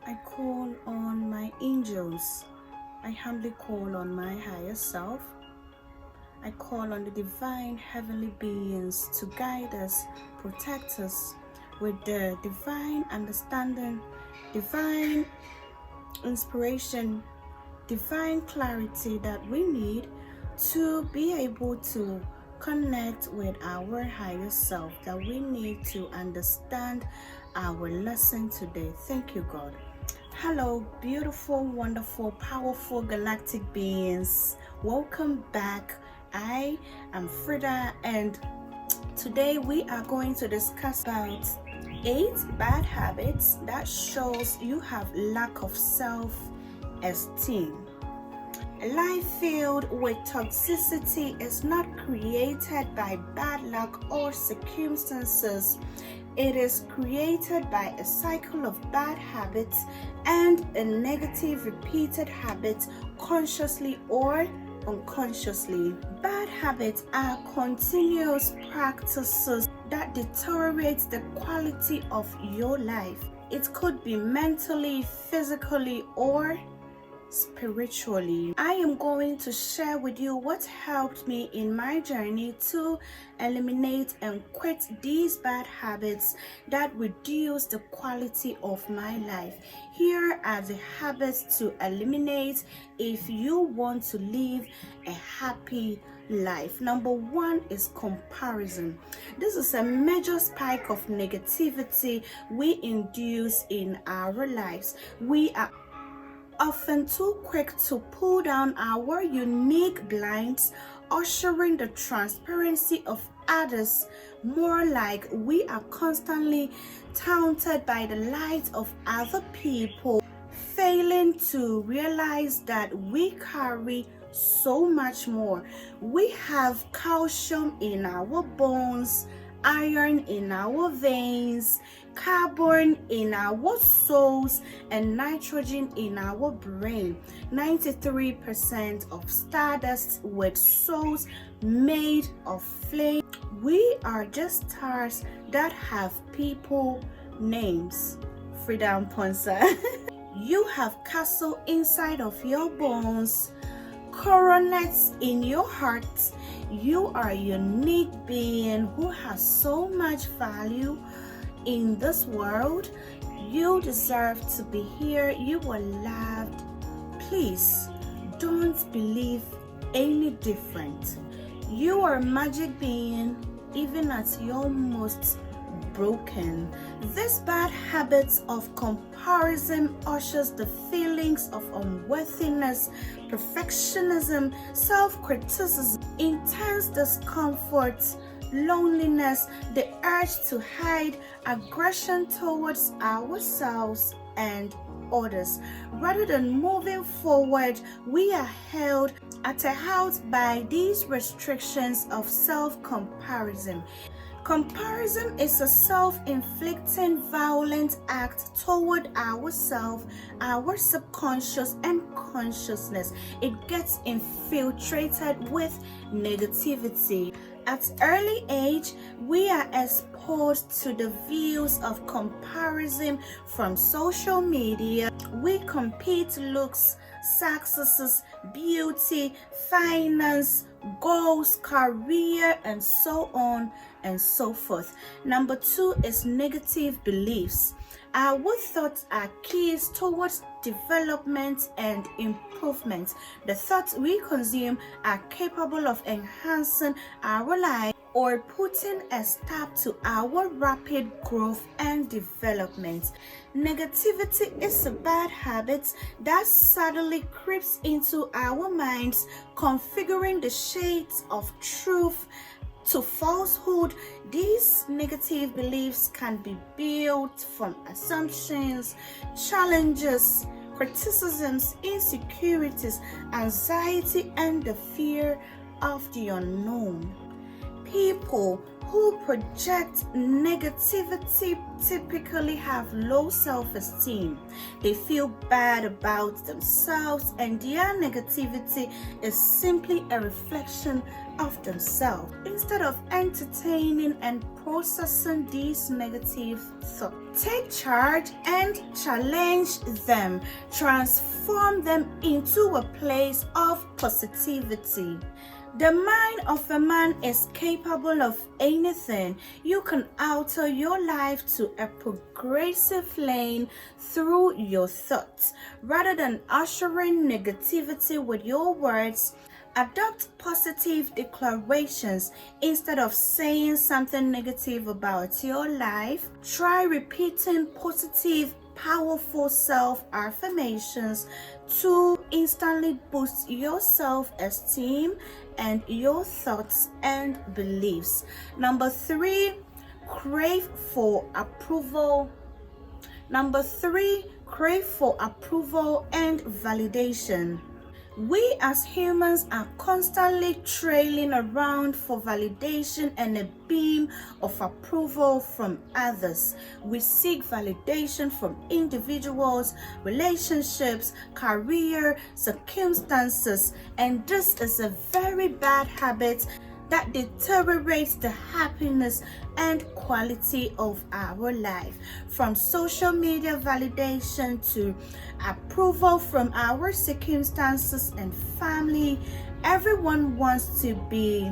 I call on my angels. I humbly call on my higher self. I call on the divine heavenly beings to guide us, protect us with the divine understanding, divine inspiration, divine clarity that we need to be able to connect with our higher self, that we need to understand our lesson today. Thank you, God. Hello, beautiful, wonderful, powerful galactic beings. Welcome back. I am Freda, and today we are going to discuss about 8 bad habits that shows you have lack of self-esteem. A life filled with toxicity is not created by bad luck or circumstances. It is created by a cycle of bad habits and a negative repeated habit, consciously or unconsciously. Bad habits are continuous practices that deteriorate the quality of your life. It could be mentally, physically, or spiritually. I am going to share with you what helped me in my journey to eliminate and quit these bad habits that reduce the quality of my life. Here are the habits to eliminate if you want to live a happy life. Number 1 is comparison. This is a major spike of negativity we induce in our lives. We are often too quick to pull down our unique blinds, ushering the transparency of others. More like we are constantly taunted by the light of other people, failing to realize that we carry so much more. We have calcium in our bones, iron in our veins, carbon in our souls, and nitrogen in our brain. 93% of stardust with souls made of flame. We are just stars that have people names. FredaAmponsah. You have castle inside of your bones, coronets in your heart. You are a unique being who has so much value in this world. You deserve to be here. You were loved. Please don't believe any different. You are a magic being, even at your most broken. This bad habits of comparison ushers the feelings of unworthiness, perfectionism, self-criticism, intense discomfort, loneliness, the urge to hide, aggression towards ourselves and others. Rather than moving forward, we are held at a halt by these restrictions of self-comparison. Comparison is a self-inflicting violent act toward ourselves, our subconscious and consciousness. It gets infiltrated with negativity. At early age, we are exposed to the views of comparison from social media. We compete looks, successes, beauty, finance, goals, career, and so on and so forth. Number 2 is negative beliefs. Our thoughts are keys towards development and improvement. The thoughts we consume are capable of enhancing our life or putting a stop to our rapid growth and development. Negativity is a bad habit that suddenly creeps into our minds, configuring the shades of truth to falsehood. These negative beliefs can be built from assumptions, challenges, criticisms, insecurities, anxiety, and the fear of the unknown. People who project negativity typically have low self-esteem. They feel bad about themselves, and their negativity is simply a reflection of themselves. Instead of entertaining and processing these negative thoughts, take charge and challenge them. Transform them into a place of positivity. The mind of a man is capable of anything. You can alter your life to a progressive lane through your thoughts. Rather than ushering negativity with your words, adopt positive declarations. Instead of saying something negative about your life, try repeating positive, powerful self-affirmations to instantly boost your self-esteem and your thoughts and beliefs. Number 3, crave for approval. Crave for approval and validation. We as humans are constantly trailing around for validation and a beam of approval from others. We seek validation from individuals, relationships, career, circumstances, and this is a very bad habit that deteriorates the happiness and quality of our life. From social media validation to approval from our circumstances and family, everyone wants to be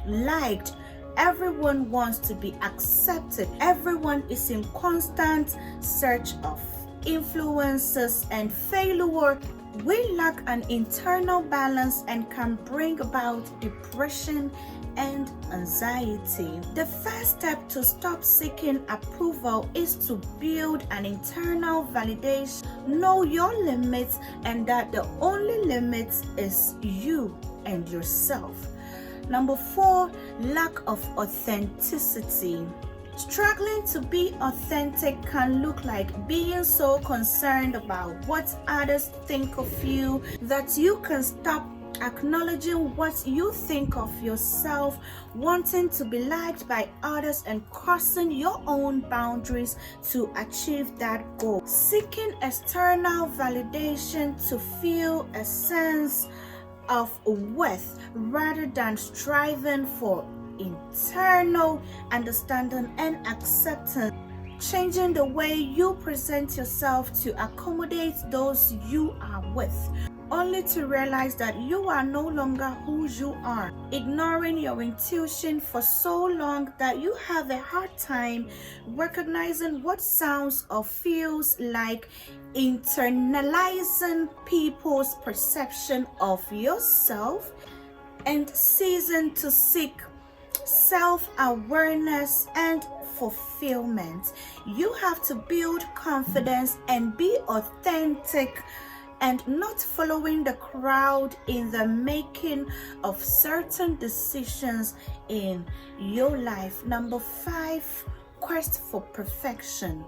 liked. Everyone wants to be accepted. Everyone is in constant search of influences and failure. We lack an internal balance and can bring about depression and anxiety. The first step to stop seeking approval is to build an internal validation. Know your limits and that the only limit is you and yourself. Number 4, lack of authenticity. Struggling to be authentic can look like being so concerned about what others think of you that you can stop acknowledging what you think of yourself, wanting to be liked by others and crossing your own boundaries to achieve that goal. Seeking external validation to feel a sense of worth rather than striving for internal understanding and acceptance. Changing the way you present yourself to accommodate those you are with, only to realize that you are no longer who you are. Ignoring your intuition for so long that you have a hard time recognizing what sounds or feels like internalizing people's perception of yourself and ceasing to seek self-awareness and fulfillment. You have to build confidence and be authentic and not following the crowd in the making of certain decisions in your life. Number 5, quest for perfection.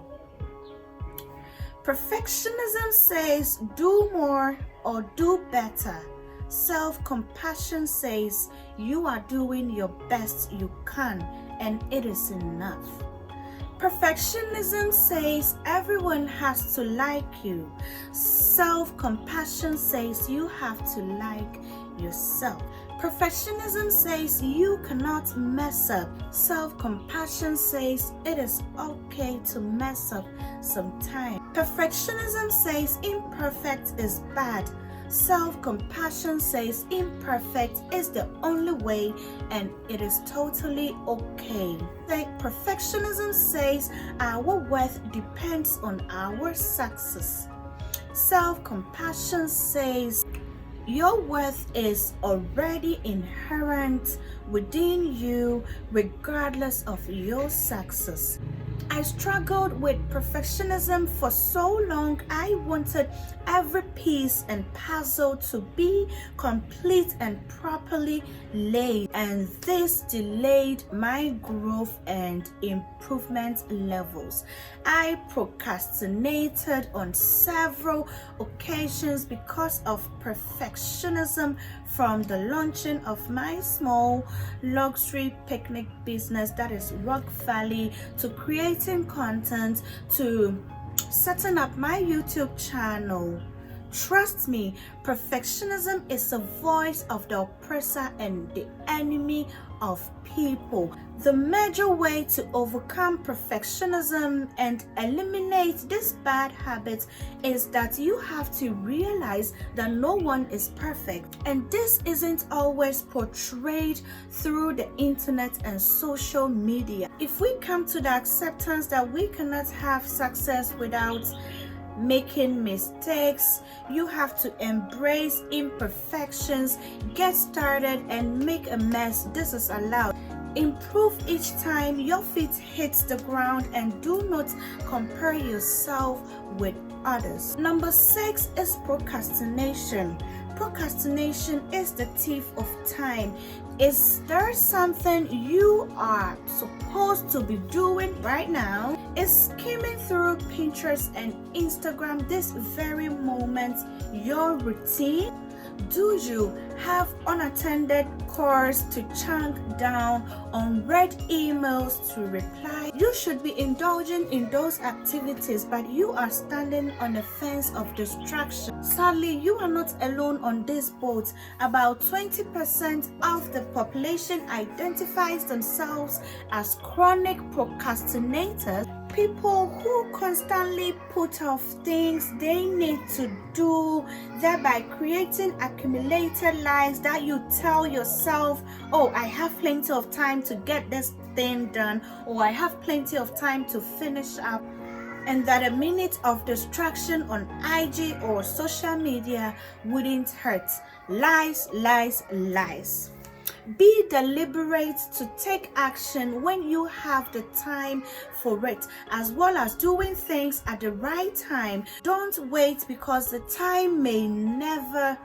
Perfectionism says do more or do better. Self-compassion says you are doing your best you can and it is enough. Perfectionism says everyone has to like you. Self-compassion says you have to like yourself. Perfectionism says you cannot mess up. Self-compassion says it is okay to mess up sometimes. Perfectionism says imperfect is bad. Self-compassion says imperfect is the only way and it is totally okay. Perfectionism says our worth depends on our success. Self-compassion says your worth is already inherent within you regardless of your success. I struggled with perfectionism for so long. I wanted every piece and puzzle to be complete and properly laid, and this delayed my growth and improvement levels. I procrastinated on several occasions because of perfectionism, from the launching of my small luxury picnic business, that is Rock Valley, to creating content, to setting up my YouTube channel. Trust me, perfectionism is the voice of the oppressor and the enemy of people. The major way to overcome perfectionism and eliminate this bad habit is that you have to realize that no one is perfect, and this isn't always portrayed through the internet and social media. If we come to the acceptance that we cannot have success without making mistakes, you have to embrace imperfections, get started and make a mess. This is allowed. Improve each time your feet hits the ground, and do not compare yourself with others. Number 6 is procrastination. Procrastination is the thief of time. Is there something you are supposed to be doing right now? Is skimming through Pinterest and Instagram this very moment your routine? Do you have unattended calls to chunk down, unread emails to reply? You should be indulging in those activities, but you are standing on the fence of distraction. Sadly, you are not alone on this boat. About 20% of the population identifies themselves as chronic procrastinators. People who constantly put off things they need to do, thereby creating accumulated lies that you tell yourself, oh, I have plenty of time to get this thing done, or I have plenty of time to finish up, and that a minute of distraction on IG or social media wouldn't hurt. Lies, lies, lies. Be deliberate to take action when you have the time for it, as well as doing things at the right time. Don't wait, because the time may never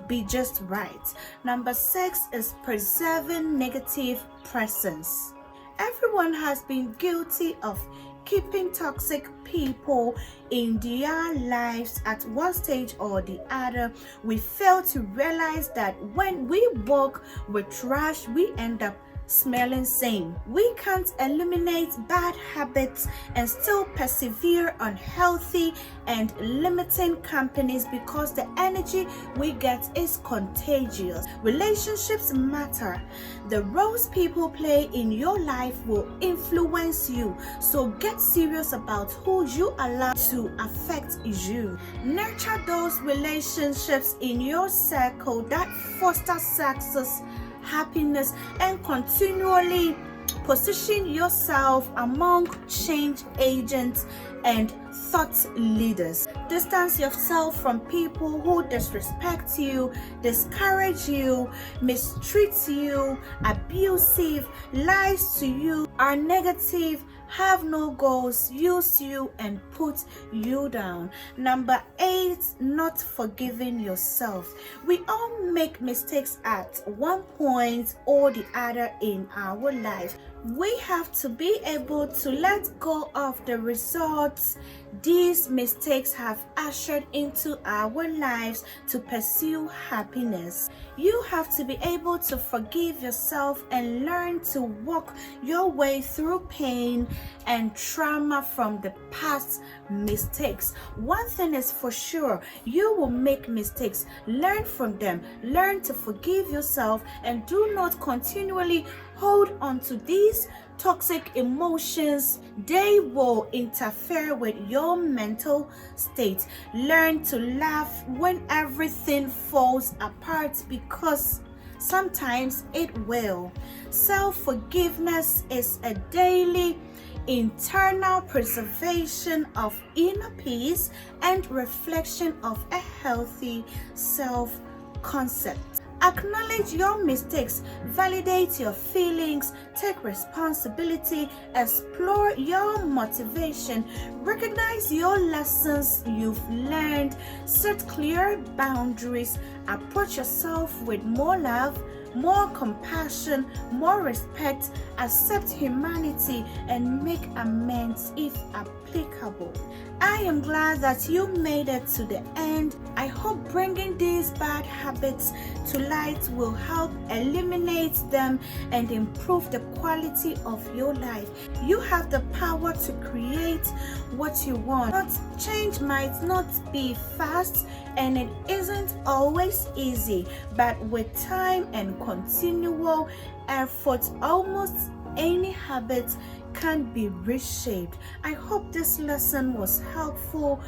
be just right. Number 6 is preserving negative presence. Everyone has been guilty of keeping toxic people in their lives at one stage or the other. We fail to realize that when we walk with trash, we end up smelling same. We can't eliminate bad habits and still persevere on healthy and limiting companies, because the energy we get is contagious. Relationships matter. The roles people play in your life will influence you, so get serious about who you allow to affect you. Nurture those relationships in your circle that foster success, happiness, and continually position yourself among change agents and thought leaders. Distance yourself from people who disrespect you, discourage you, mistreat you, abusive, lies to you, are negative, have no goals, use you and put you down. Number 8, not forgiving yourself. We all make mistakes at one point or the other in our life. We have to be able to let go of the results these mistakes have ushered into our lives to pursue happiness. You have to be able to forgive yourself and learn to walk your way through pain and trauma from the past mistakes. One thing is for sure, you will make mistakes. Learn from them. Learn to forgive yourself, and do not continually hold on to these toxic emotions. They will interfere with your mental state. Learn to laugh when everything falls apart, because sometimes it will. Self-forgiveness is a daily internal preservation of inner peace and reflection of a healthy self-concept. Acknowledge your mistakes, validate your feelings, take responsibility, explore your motivation, recognize your lessons you've learned, set clear boundaries, approach yourself with more love, more compassion, more respect, accept humanity, and make amends if applicable. I am glad that you made it to the end. I hope bringing these bad habits to light will help eliminate them and improve the quality of your life. You have the power to create what you want. But change might not be fast and it isn't always easy, but with time and continual effort, almost any habit can be reshaped. I hope this lesson was helpful.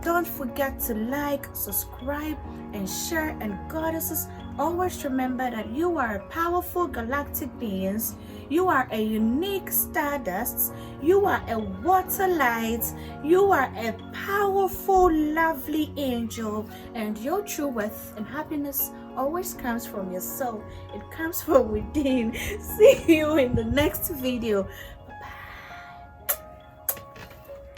Don't forget to like, subscribe, and share. And goddesses, always remember that you are a powerful galactic beings. You are a unique stardust. You are a water light. You are a powerful, lovely angel. And your true worth and happiness always comes from your soul. It comes from within. See you in the next video.